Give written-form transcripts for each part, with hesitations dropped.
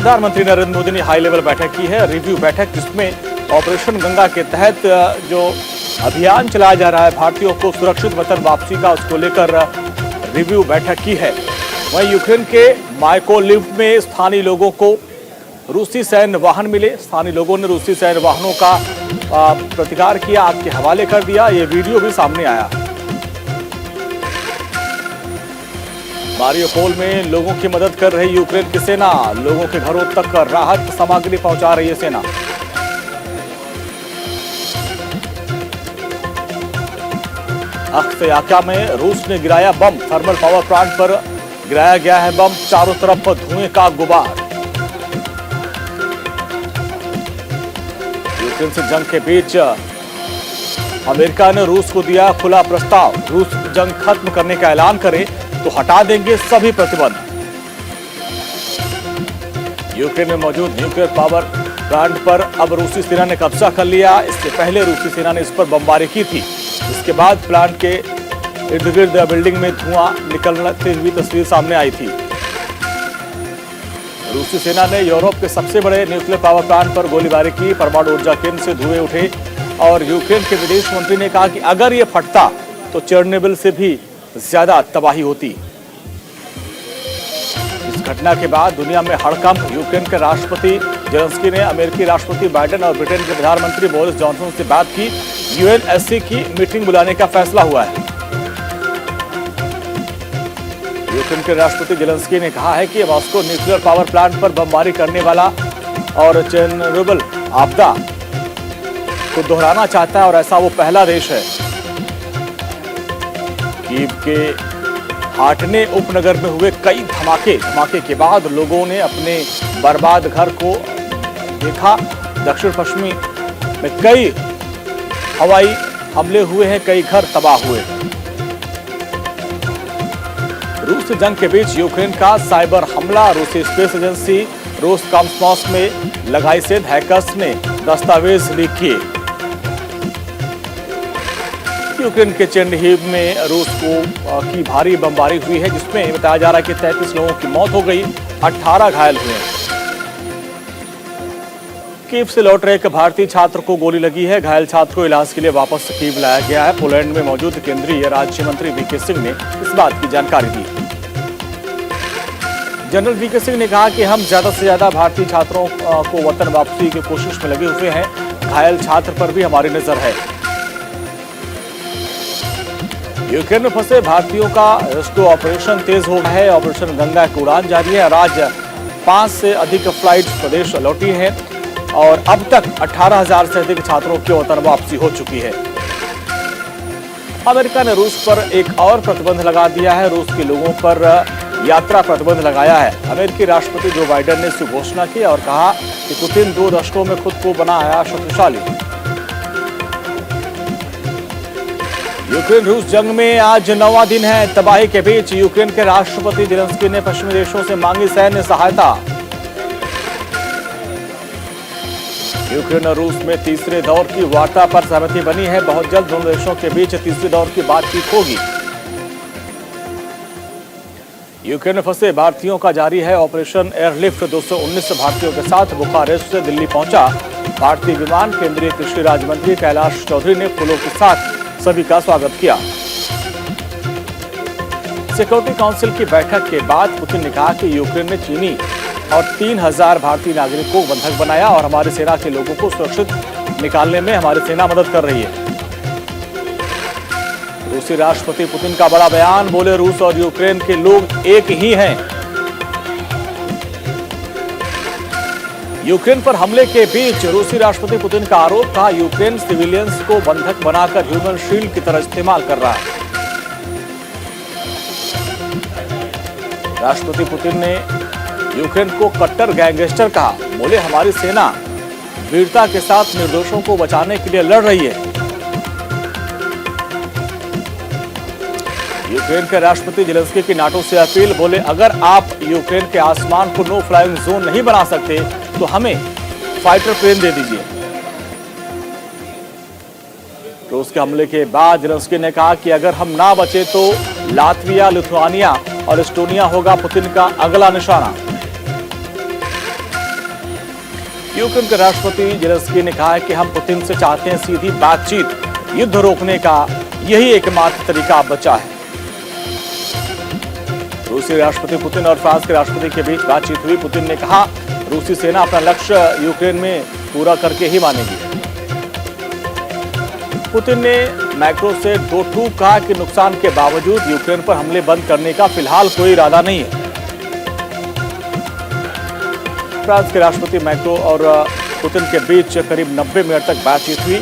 प्रधानमंत्री नरेंद्र मोदी ने high level बैठक की है, रिव्यू बैठक, जिसमें ऑपरेशन गंगा के तहत जो अभियान चलाया जा रहा है भारतीयों को सुरक्षित वतन वापसी का, उसको लेकर रिव्यू बैठक की है। वहीं यूक्रेन के माइकोलिव में स्थानीय लोगों को रूसी सैन्य वाहन मिले। स्थानीय लोगों ने रूसी सैन्य वाहनों का प्रतिकार किया, आपके हवाले कर दिया। ये वीडियो भी सामने आया। मारियोपोल में लोगों की मदद कर रही यूक्रेन की सेना, लोगों के घरों तक राहत सामग्री पहुंचा रही है सेना। अख्तयाका में रूस ने गिराया बम, थर्मल पावर प्लांट पर गिराया गया है बम, चारों तरफ धुएं का गुबार। यूक्रेन से जंग के बीच अमेरिका ने रूस को दिया खुला प्रस्ताव, रूस जंग खत्म करने का ऐलान करे तो हटा देंगे सभी प्रतिबंध। यूक्रेन में मौजूद न्यूक्लियर पावर प्लांट पर अब रूसी सेना ने कब्जा कर लिया। इससे पहले रूसी सेना ने इस पर बमबारी की थी। इसके बाद प्लांट के इर्द गिर्द बिल्डिंग में धुआं निकलती हुई तस्वीर सामने आई थी। रूसी सेना ने यूरोप के सबसे बड़े न्यूक्लियर पावर प्लांट पर गोलीबारी की। परमाणु ऊर्जा केंद्र से धुएं उठे और यूक्रेन के विदेश मंत्री ने कहा कि अगर ये फटता तो चेरनोबिल से भी ज्यादा तबाही होती। इस घटना के बाद दुनिया में हड़कंप। यूक्रेन के राष्ट्रपति जेलेंस्की ने अमेरिकी राष्ट्रपति बाइडेन और ब्रिटेन के प्रधानमंत्री बोरिस जॉनसन से बात की। यूएनएससी की मीटिंग बुलाने का फैसला हुआ है। यूक्रेन के राष्ट्रपति जेलेंस्की ने कहा है कि मॉस्को न्यूक्लियर पावर प्लांट पर बमबारी करने वाला और चेरनोबिल आपदा को दोहराना चाहता है और ऐसा वो पहला देश है। कीव के हाटने उपनगर में हुए कई धमाके के बाद लोगों ने अपने बर्बाद घर को देखा। दक्षिण पश्चिमी में कई हवाई हमले हुए हैं, कई घर तबाह हुए। रूस से जंग के बीच यूक्रेन का साइबर हमला, रूसी स्पेस एजेंसी रोसकॉसमॉस में लगाई सेंध, हैकर्स ने दस्तावेज लीक किए। यूक्रेन के चेरनिहिव में रूस की भारी बमबारी हुई है, जिसमें बताया जा रहा है कि 33 लोगों की मौत हो गई, 18 घायल हुए। कीव से लौट रहे एक भारतीय छात्र को गोली लगी है। घायल छात्र को इलाज के लिए वापस कीव लाया गया है। पोलैंड में मौजूद केंद्रीय राज्य मंत्री वीके सिंह ने इस बात की जानकारी दी। जनरल वीके सिंह ने कहा कि हम ज्यादा से ज्यादा भारतीय छात्रों को वतन वापसी की कोशिश में लगे हुए हैं। घायल छात्र पर भी हमारी नजर है। यूक्रेन में फंसे भारतीयों का रेस्क्यू ऑपरेशन तेज हो गया है। ऑपरेशन गंगा की उड़ान जारी है और आज 5 से अधिक फ्लाइट प्रदेश लौटी हैं और अब तक 18,000 से अधिक छात्रों की वतन वापसी हो चुकी है। अमेरिका ने रूस पर एक और प्रतिबंध लगा दिया है। रूस के लोगों पर यात्रा प्रतिबंध लगाया है। अमेरिकी राष्ट्रपति जो बाइडेन ने इसकी घोषणा की और कहा कि पुतिन 2 दशकों में खुद को बनाया शक्तिशाली। यूक्रेन रूस जंग में आज 9वां दिन है। तबाही के बीच यूक्रेन के राष्ट्रपति जेलेंस्की ने पश्चिमी देशों से मांगी सैन्य सहायता। यूक्रेन और रूस में तीसरे दौर की वार्ता पर सहमति बनी है। बहुत जल्द दोनों देशों के बीच तीसरे दौर की बातचीत होगी। यूक्रेन में फंसे भारतीयों का जारी है ऑपरेशन एयरलिफ्ट। 219 भारतीयों के साथ बुखारेस्ट से दिल्ली पहुंचा भारतीय विमान। केंद्रीय कृषि राज्य मंत्री कैलाश चौधरी ने फूलों के साथ सभी का स्वागत किया। सिक्योरिटी काउंसिल की बैठक के बाद पुतिन ने कहा कि यूक्रेन ने चीनी और 3000 भारतीय नागरिकों को बंधक बनाया और हमारी सेना के लोगों को सुरक्षित निकालने में हमारी सेना मदद कर रही है। रूसी राष्ट्रपति पुतिन का बड़ा बयान, बोले रूस और यूक्रेन के लोग एक ही हैं। यूक्रेन पर हमले के बीच रूसी राष्ट्रपति पुतिन का आरोप था यूक्रेन सिविलियंस को बंधक बनाकर ह्यूमन शील्ड की तरह इस्तेमाल कर रहा है। राष्ट्रपति पुतिन ने यूक्रेन को कट्टर गैंगस्टर कहा। बोले हमारी सेना वीरता के साथ निर्दोषों को बचाने के लिए लड़ रही है। यूक्रेन के राष्ट्रपति जेलेंस्की की नाटो से अपील, बोले अगर आप यूक्रेन के आसमान को नो फ्लाइंग जोन नहीं बना सकते तो हमें फाइटर प्लेन दे दीजिए। रूस के हमले के बाद जेलेंस्की ने कहा कि अगर हम ना बचे तो लातविया, लिथुआनिया और एस्टोनिया होगा पुतिन का अगला निशाना। यूक्रेन के राष्ट्रपति जेलेंस्की ने कहा है कि हम पुतिन से चाहते हैं सीधी बातचीत, युद्ध रोकने का यही एकमात्र तरीका बचा है। रूसी राष्ट्रपति पुतिन और फ्रांस के राष्ट्रपति के बीच बातचीत हुई। पुतिन ने कहा रूसी सेना अपना लक्ष्य यूक्रेन में पूरा करके ही मानेगी। पुतिन ने मैक्रो से दो टूक कहा कि नुकसान के बावजूद यूक्रेन पर हमले बंद करने का फिलहाल कोई इरादा नहीं है। फ्रांस के राष्ट्रपति मैक्रो और पुतिन के बीच करीब 90 मिनट तक बातचीत हुई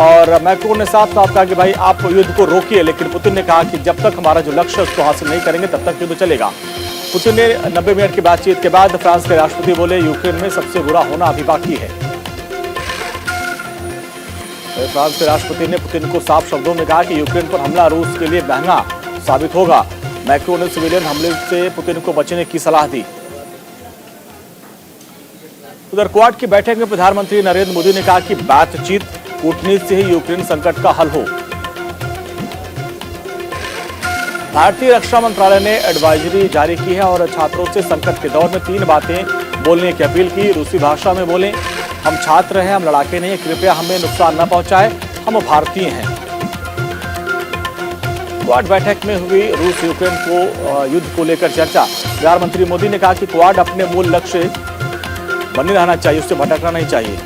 और मैक्रो ने साफ साफ कहा कि भाई आप युद्ध को रोकिए, लेकिन पुतिन ने कहा कि जब तक हमारा जो लक्ष्य है उसको हासिल नहीं करेंगे तब तक युद्ध चलेगा। पुतिन ने 90 मिनट की बातचीत के बाद फ्रांस के राष्ट्रपति बोले यूक्रेन में सबसे बुरा होना अभी बाकी है। फ्रांस के राष्ट्रपति ने पुतिन को साफ शब्दों में कहा कि यूक्रेन पर हमला रूस के लिए महंगा साबित होगा। मैक्रो ने सिविलियन हमले से पुतिन को बचने की सलाह दी। उधर क्वाड की बैठक में प्रधानमंत्री नरेंद्र मोदी ने कहा कि बातचीत कूटनीति से ही यूक्रेन संकट का हल हो। भारतीय रक्षा मंत्रालय ने एडवाइजरी जारी की है और छात्रों से संकट के दौर में 3 बातें बोलने की अपील की। रूसी भाषा में बोलें, हम छात्र हैं, हम लड़ाके नहीं, कृपया हमें नुकसान न पहुंचाए, हम भारतीय हैं। क्वाड बैठक में हुई रूस यूक्रेन को युद्ध को लेकर चर्चा। प्रधानमंत्री मोदी ने कहा कि क्वाड अपने मूल लक्ष्य बने रहना चाहिए, उससे भटकना नहीं चाहिए।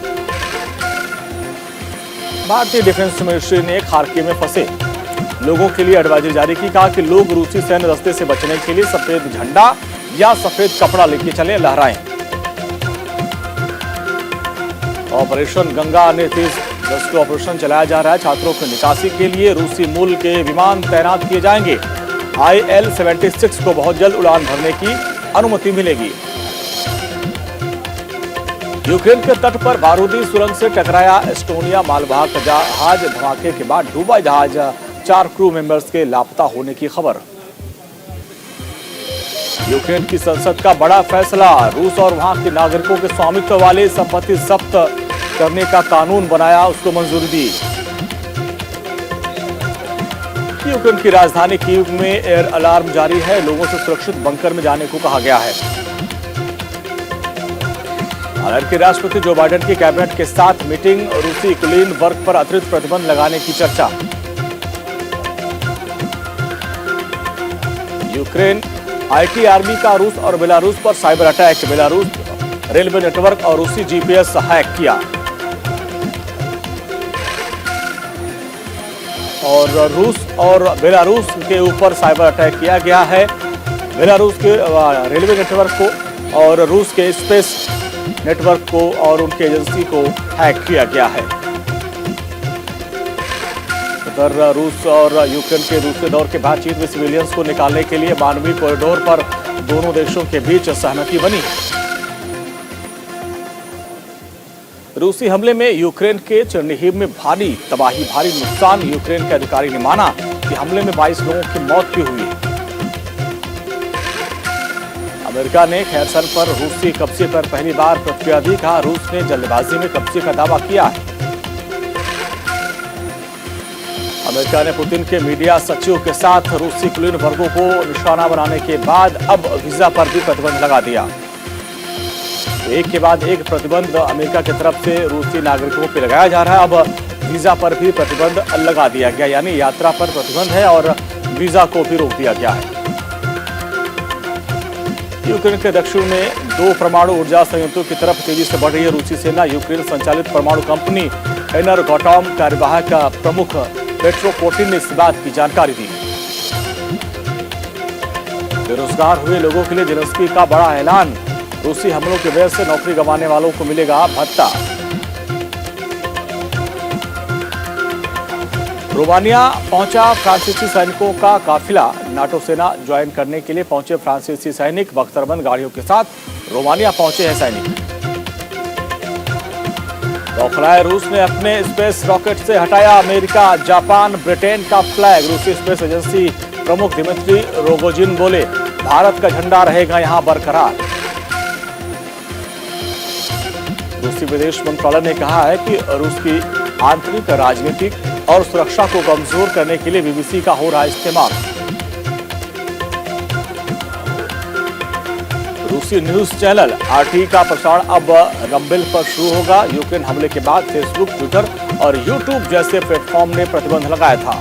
भारतीय डिफेंस मिनिस्ट्री ने खार्किव में फंसे लोगों के लिए एडवाइजरी जारी की। कहा कि लोग रूसी सैन्य दस्ते से बचने के लिए सफेद झंडा या सफेद कपड़ा लेके चले, लहराएं। ऑपरेशन गंगा ने 30 रेस्क्यू ऑपरेशन चलाया जा रहा है। छात्रों की निकासी के लिए रूसी मूल के विमान तैनात किए जाएंगे। IL-76 को बहुत जल्द उड़ान भरने की अनुमति मिलेगी। यूक्रेन के तट पर बारूदी सुरंग से टकराया एस्टोनिया मालवाहक जहाज। धमाके के बाद डूबा जहाज। 4 क्रू मेंबर्स के लापता होने की खबर। यूक्रेन की संसद का बड़ा फैसला, रूस और वहां के नागरिकों के स्वामित्व वाले संपत्ति जब्त करने का कानून बनाया, उसको मंजूरी दी। यूक्रेन की राजधानी कीव में एयर अलार्म जारी है। लोगों से सुरक्षित बंकर में जाने को कहा गया है। अमेरिकी राष्ट्रपति जो बाइडेन की कैबिनेट के साथ मीटिंग। रूसी कुलीन वर्ग पर अतिरिक्त प्रतिबंध लगाने की चर्चा। यूक्रेन IT आर्मी का रूस और बेलारूस पर cyber attack. Belarus railway network और रूसी GPS हैक किया। और रूस और बेलारूस के ऊपर साइबर अटैक किया गया है। बेलारूस के रेलवे नेटवर्क को और रूस के स्पेस नेटवर्क को और उनके एजेंसी को हैक किया गया है। उधर रूस और यूक्रेन के दूसरे दौर के बातचीत में सिविलियंस को निकालने के लिए मानवीय कॉरिडोर पर दोनों देशों के बीच सहमति बनी। रूसी हमले में यूक्रेन के चेर्निहिव में भारी तबाही, भारी नुकसान। यूक्रेन के अधिकारी ने माना कि हमले में 22 लोगों की मौत भी हुई है। अमेरिका ने खैरसन पर रूसी कब्जे पर पहली बार प्रतिक्रिया दी। कहा रूस ने जल्दबाजी में कब्जे का दावा किया है। अमेरिका ने पुतिन के मीडिया सचिव के साथ रूसी कुलीन वर्गों को निशाना बनाने के बाद अब वीजा पर भी प्रतिबंध लगा दिया। एक के बाद एक प्रतिबंध अमेरिका की तरफ से रूसी नागरिकों पर लगाया जा रहा है। अब वीजा पर भी प्रतिबंध लगा दिया गया, यानी यात्रा पर प्रतिबंध है और वीजा को भी रोक दिया गया है। यूक्रेन के दक्षिण में 2 परमाणु ऊर्जा संयंत्रों की तरफ तेजी से बढ़ रही है रूसी सेना। यूक्रेन संचालित परमाणु कंपनी एनर्गोटॉम कार्यवाहक प्रमुख पेट्रो कोटिन ने इस बात की जानकारी दी। बेरोजगार हुए लोगों के लिए जेलेंस्की का बड़ा ऐलान। रूसी हमलों की वजह से नौकरी गंवाने वालों को मिलेगा भत्ता। रोमानिया पहुंचा फ्रांसीसी सैनिकों का काफिला। नाटो सेना ज्वाइन करने के लिए पहुंचे फ्रांसीसी सैनिक। बख्तरबंद गाड़ियों के साथ रोमानिया पहुंचे हैं सैनिक। बौखलाए रूस ने अपने स्पेस रॉकेट से हटाया अमेरिका, जापान, ब्रिटेन का फ्लैग। रूसी स्पेस एजेंसी प्रमुख दिमित्री रोगोजिन बोले भारत का झंडा रहेगा यहां बरकरार। रूसी विदेश मंत्रालय ने कहा है कि रूस की आंतरिक राजनीतिक और सुरक्षा को कमजोर करने के लिए बीबीसी का हो रहा इस्तेमाल। रूसी न्यूज चैनल RT का प्रसारण अब रंबेल पर शुरू होगा। यूक्रेन हमले के बाद फेसबुक, ट्विटर और यूट्यूब जैसे प्लेटफॉर्म ने प्रतिबंध लगाया था।